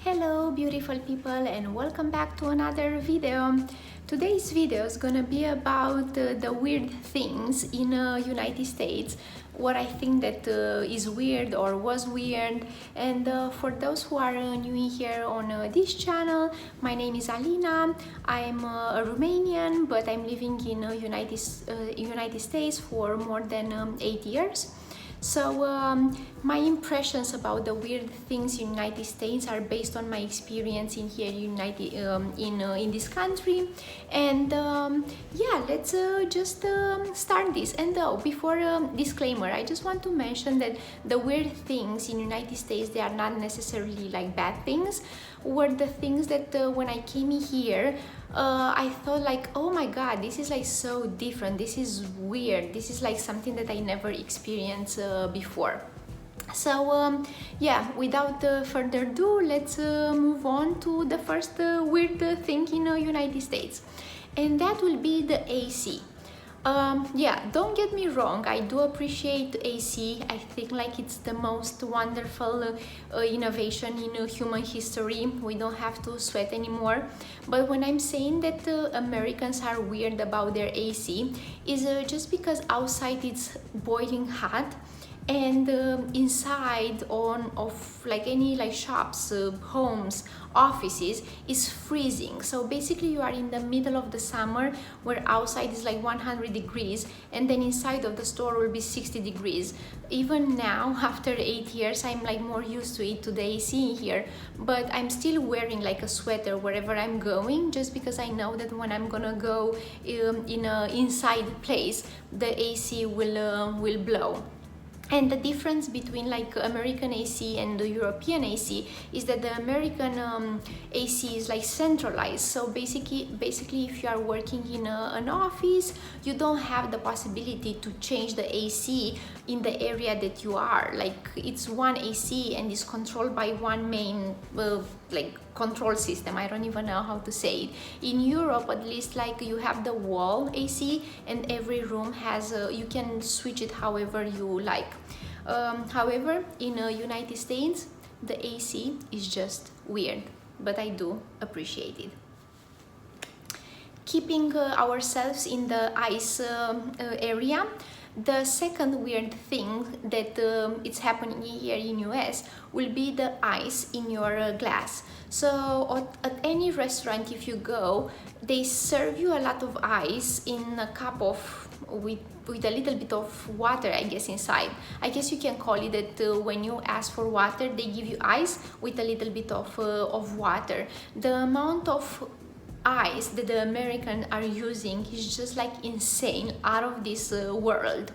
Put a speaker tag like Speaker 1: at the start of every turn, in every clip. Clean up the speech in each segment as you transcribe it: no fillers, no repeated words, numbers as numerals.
Speaker 1: Hello beautiful people and welcome back to another video. Today's video is gonna be about the weird things in United States, what I think that is weird or was weird. And for those who are new here on this channel, my name is Alina. I'm a Romanian, but I'm living in United States for more than 8 years. So my impressions about the weird things in United States are based on my experience in here in this country. And yeah, let's just start this. And before disclaimer, I just want to mention that the weird things in United States, they are not necessarily like bad things. Were the things that when I came here, I thought like, oh my god, this is like so different, this is weird, this is like something that I never experienced before. So yeah, without further ado, let's move on to the first weird thing in United States, and that will be the AC. Yeah, don't get me wrong, I do appreciate AC. I think like it's the most wonderful innovation in human history. We don't have to sweat anymore. But when I'm saying that Americans are weird about their AC, is just because outside it's boiling hot, and inside of like any like shops, homes, offices is freezing. So basically you are in the middle of the summer where outside is like 100 degrees and then inside of the store will be 60 degrees. Even now after 8 years I'm like more used to it, to the AC here, but I'm still wearing like a sweater wherever I'm going, just because I know that when I'm gonna go in a inside place, the AC will blow. And the difference between like American AC and the European AC is that the American AC is like centralized. So basically if you are working in an office, you don't have the possibility to change the AC in the area that you are. Like it's one AC and is controlled by one main like control system. I don't even know how to say it. In Europe, at least, like you have the wall AC and every room has you can switch it however you like. However, in United States, the AC is just weird, but I do appreciate it. Keeping ourselves in the ice area, the second weird thing that it's happening here in US will be the ice in your glass. So at any restaurant if you go, they serve you a lot of ice in a cup of with a little bit of water, I guess, inside. I guess you can call it that when you ask for water, they give you ice with a little bit of water. The amount of ice that the Americans are using is just like insane, out of this world.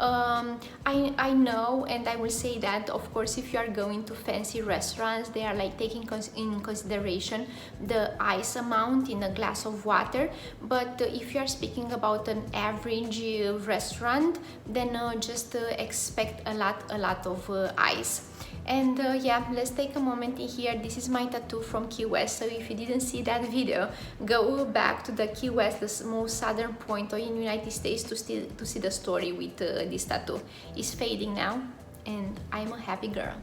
Speaker 1: I know, and I will say that of course if you are going to fancy restaurants, they are like taking in consideration the ice amount in a glass of water, but if you are speaking about an average restaurant, then just expect a lot of ice. And yeah, let's take a moment in here. This is my tattoo from Key West, so if you didn't see that video, go back to the Key West, the most southern point in United States, to see the story with this tattoo. It's fading now and I'm a happy girl.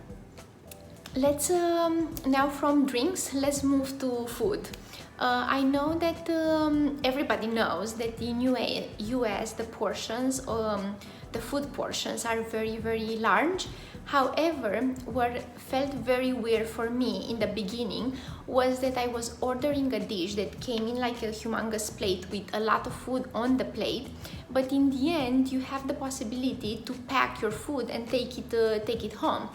Speaker 1: Let's now from drinks, let's move to food. I know that everybody knows that in US the portions, the food portions are very large. However, what felt very weird for me in the beginning was that I was ordering a dish that came in like a humongous plate with a lot of food on the plate, but in the end you have the possibility to pack your food and take it home.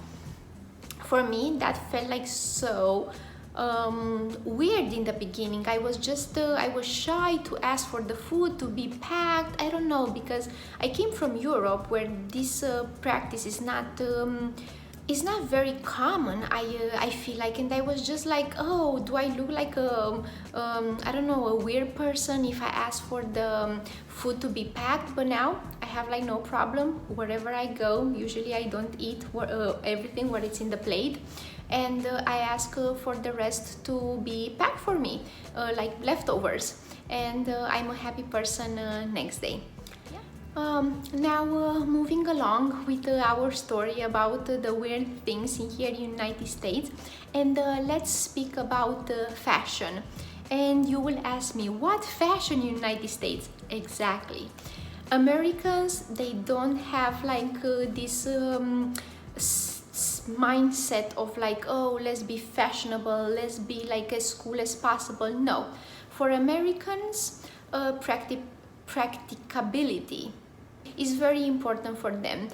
Speaker 1: For me, that felt like so weird in the beginning. I was just I was shy to ask for the food to be packed. I don't know, because I came from Europe where this practice is not very common, I feel like, and I was just like, oh, do I look like I don't know, a weird person if I ask for the food to be packed? But now I have like no problem. Wherever I go, usually I don't eat everything where it's in the plate, and I ask for the rest to be packed for me, like leftovers, and I'm a happy person next day. Now moving along with our story about the weird things in here in United States, and let's speak about fashion. And you will ask me, what fashion in United States? Exactly. Americans, they don't have like this mindset of like, oh, let's be fashionable, let's be like as cool as possible. No, for Americans, practicability is very important for them.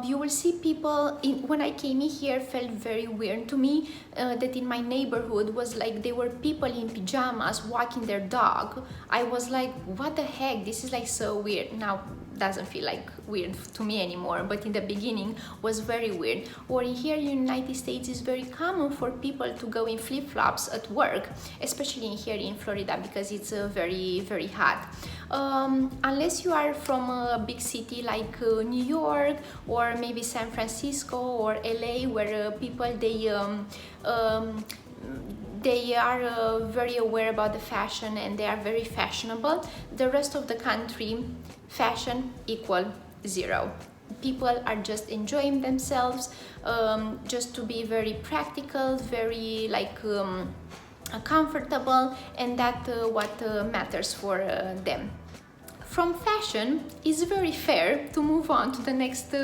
Speaker 1: You will see people when I came in here, felt very weird to me that in my neighborhood was like there were people in pajamas walking their dog. I was like, what the heck, this is like so weird. Now doesn't feel like weird to me anymore, but in the beginning was very weird. Or here in the United States, it's very common for people to go in flip-flops at work, especially in here in Florida, because it's very, very hot. Unless you are from a big city like New York or maybe San Francisco or LA, where people they are very aware about the fashion and they are very fashionable. The rest of the country, fashion equal zero. People are just enjoying themselves, just to be very practical, very like comfortable, and that what matters for them. From fashion, it's very fair to move on to the next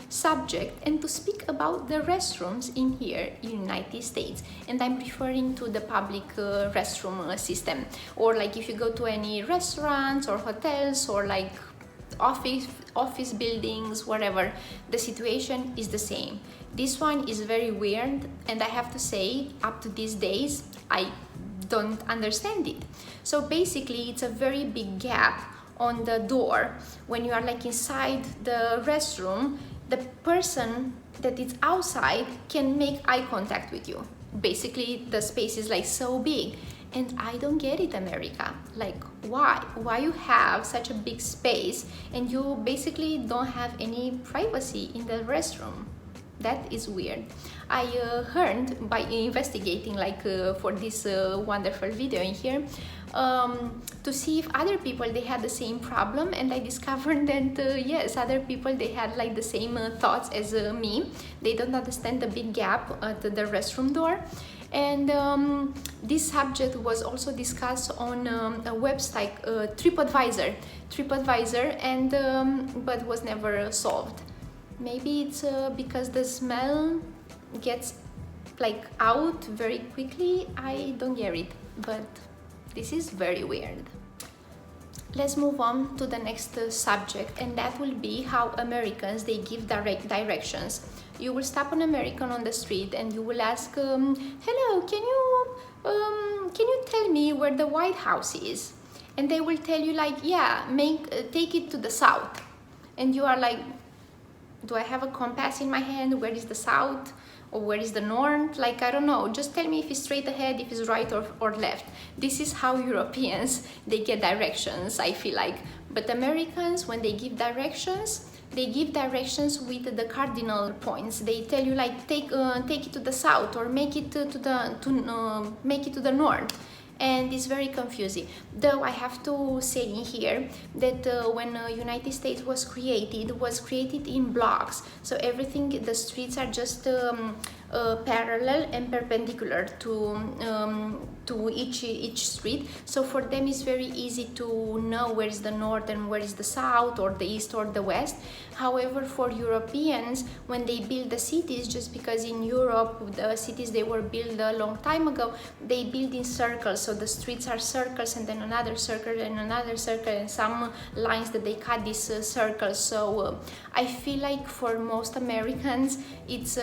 Speaker 1: subject and to speak about the restrooms in here in United States. And I'm referring to the public restroom system, or like if you go to any restaurants or hotels or like office buildings, whatever, the situation is the same. This one is very weird, and I have to say, up to these days, I don't understand it. So basically, it's a very big gap on the door. When you are like inside the restroom, the person that is outside can make eye contact with you. Basically, the space is like so big, and I don't get it, America. Like, why you have such a big space and you basically don't have any privacy in the restroom? That is weird. I heard by investigating like for this wonderful video in here, to see if other people they had the same problem, and I discovered that yes, other people they had like the same thoughts as me. They don't understand the big gap at the restroom door. And this subject was also discussed on a website, TripAdvisor, and but was never solved. Maybe it's because the smell gets like out very quickly. I don't get it, but this is very weird. Let's move on to the next subject, and that will be how Americans they give directions. You will stop an American on the street and you will ask, hello, can you tell me where the White House is? And they will tell you like, yeah, take it to the south. And you are like, do I have a compass in my hand? Where is the south? Or where is the north? Like, I don't know. Just tell me if it's straight ahead, if it's right or left. This is how Europeans, they get directions, I feel like. But Americans, when they give directions with the cardinal points. They tell you like, take it to the south, or make it to the north. And it's very confusing. Though I have to say in here that when United States was created in blocks. So everything, the streets are just parallel and perpendicular to each street. So for them it's very easy to know where is the north and where is the south, or the east or the west. However, for Europeans, when they build the cities, just because in Europe the cities they were built a long time ago, they build in circles. So the streets are circles, and then another circle and another circle, and some lines that they cut these circles. So I feel like for most Americans it's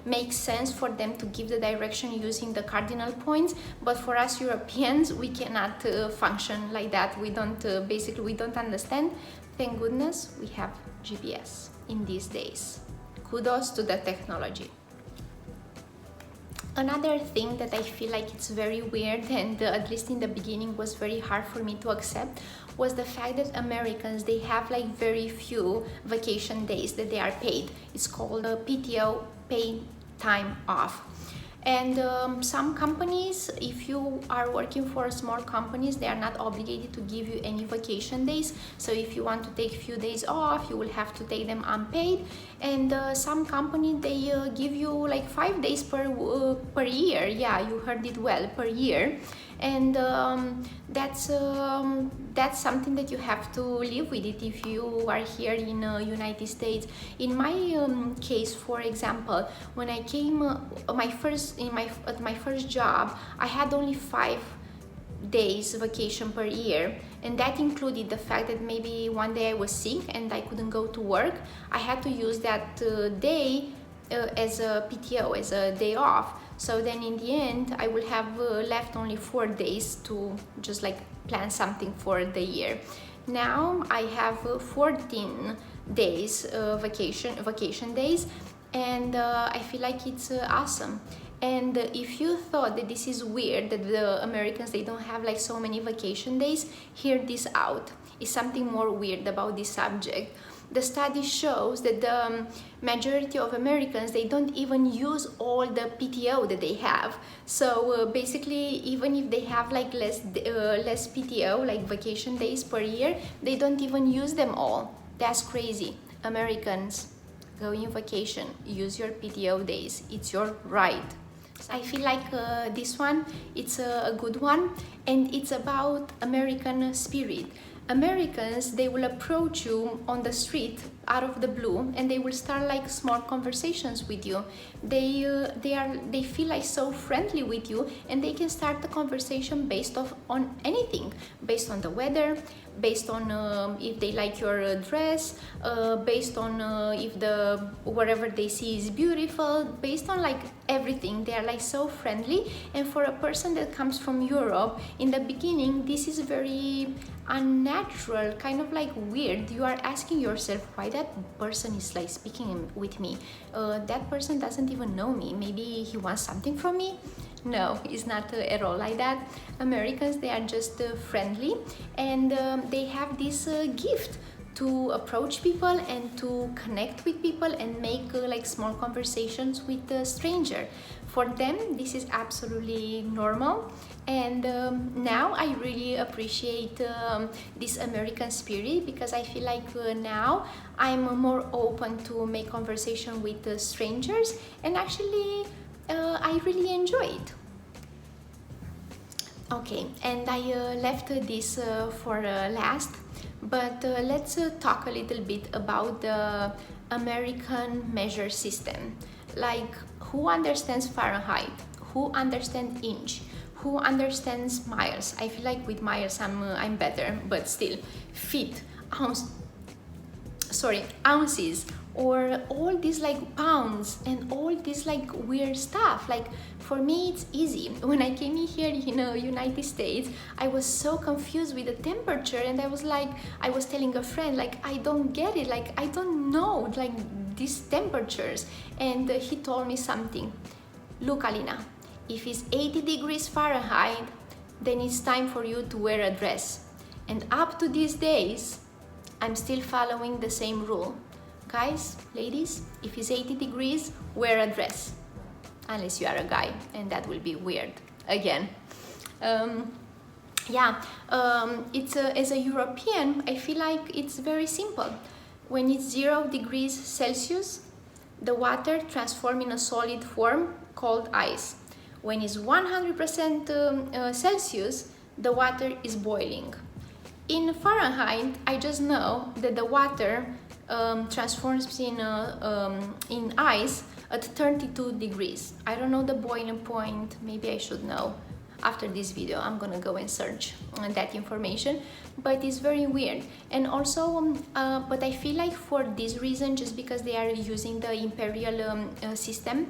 Speaker 1: makes sense for them to give the direction using the cardinal points, but for us Europeans we cannot function like that. We don't basically we don't understand. Thank goodness we have GPS in these days. Kudos to the technology. Another thing that I feel like it's very weird, and at least in the beginning was very hard for me to accept, was the fact that Americans, they have like very few vacation days that they are paid. It's called PTO, paid time off. And some companies, if you are working for small companies, they are not obligated to give you any vacation days. So if you want to take a few days off, you will have to take them unpaid. And some companies, they give you like 5 days per year. Yeah, you heard it well, per year. And that's something that you have to live with it if you are here in United States. In my case, for example, when I came at my first job, I had only 5 days vacation per year, and that included the fact that maybe one day I was sick and I couldn't go to work. I had to use that day as a PTO, as a day off. So then in the end I will have left only 4 days to just like plan something for the year. Now I have 14 days vacation days, and I feel like it's awesome. And if you thought that this is weird, that the Americans, they don't have like so many vacation days, hear this out. Is something more weird about this subject. The study shows that the majority of Americans, they don't even use all the PTO that they have. So basically, even if they have like less PTO, like vacation days per year, they don't even use them all. That's crazy. Americans, go on vacation, use your PTO days. It's your right. I feel like this one, it's a good one, and it's about American spirit. Americans, they will approach you on the street out of the blue, and they will start like small conversations with you. They feel like so friendly with you, and they can start the conversation based on anything, based on the weather, based on if they like your dress, based on if the whatever they see is beautiful, based on like everything. They are like so friendly. And for a person that comes from Europe, in the beginning, this is very unnatural, kind of like weird. You are asking yourself why that person is like speaking with me. That person doesn't even know me. Maybe he wants something from me. No, it's not at all like that. Americans, they are just friendly, and they have this gift to approach people and to connect with people and make like small conversations with a stranger. For them, this is absolutely normal. And now I really appreciate this American spirit, because I feel like now I'm more open to make conversation with strangers, and actually I really enjoy it. Okay, and I left this for last, but let's talk a little bit about the American measure system. Like, who understands Fahrenheit? Who understands inch? Who understands miles? I feel like with miles I'm better, but still, feet, ounces, or all these like pounds and all this like weird stuff. Like, for me it's easy. When I came in here in United States, I was so confused with the temperature, and I was telling a friend, like, I don't get it, like I don't know like these temperatures. And he told me something. Look, Alina, if it's 80 degrees Fahrenheit, then it's time for you to wear a dress. And up to these days, I'm still following the same rule. Guys, ladies, if it's 80 degrees, wear a dress. Unless you are a guy, and that will be weird again. It's as a European, I feel like it's very simple. When it's 0 degrees Celsius, the water transforms in a solid form called ice. When it's 100% Celsius, the water is boiling. In Fahrenheit, I just know that the water transforms in ice at 32 degrees. I don't know the boiling point. Maybe I should know. After this video, I'm gonna go and search that information, but it's very weird. And also, but I feel like for this reason, just because they are using the imperial system,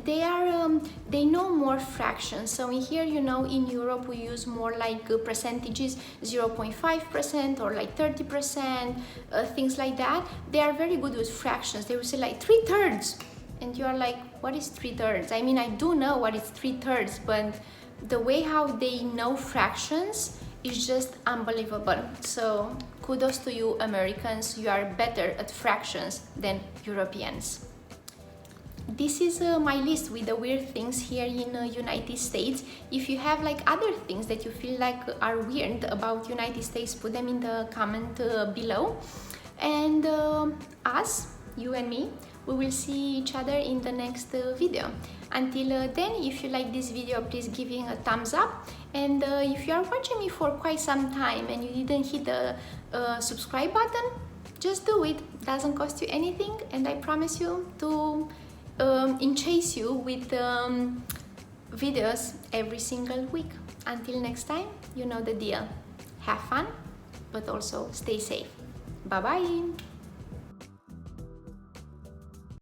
Speaker 1: they know more fractions. So in here, in Europe, we use more like percentages, 0.5% or like 30%, things like that. They are very good with fractions. They will say like 3/3. And you are like, what is 3/3? I mean, I do know what is 3/3, but the way how they know fractions is just unbelievable. So kudos to you, Americans. You are better at fractions than Europeans. this is my list with the weird things here in United States. If you have like other things that you feel like are weird about United States, put them in the comment below. And us, you and me, we will see each other in the next video. Until then, if you like this video, please give it a thumbs up. And if you are watching me for quite some time and you didn't hit the subscribe button, just do it. Doesn't cost you anything, and I promise you to chase you with videos every single week. Until next time, you know the deal. Have fun, but also stay safe. Bye bye.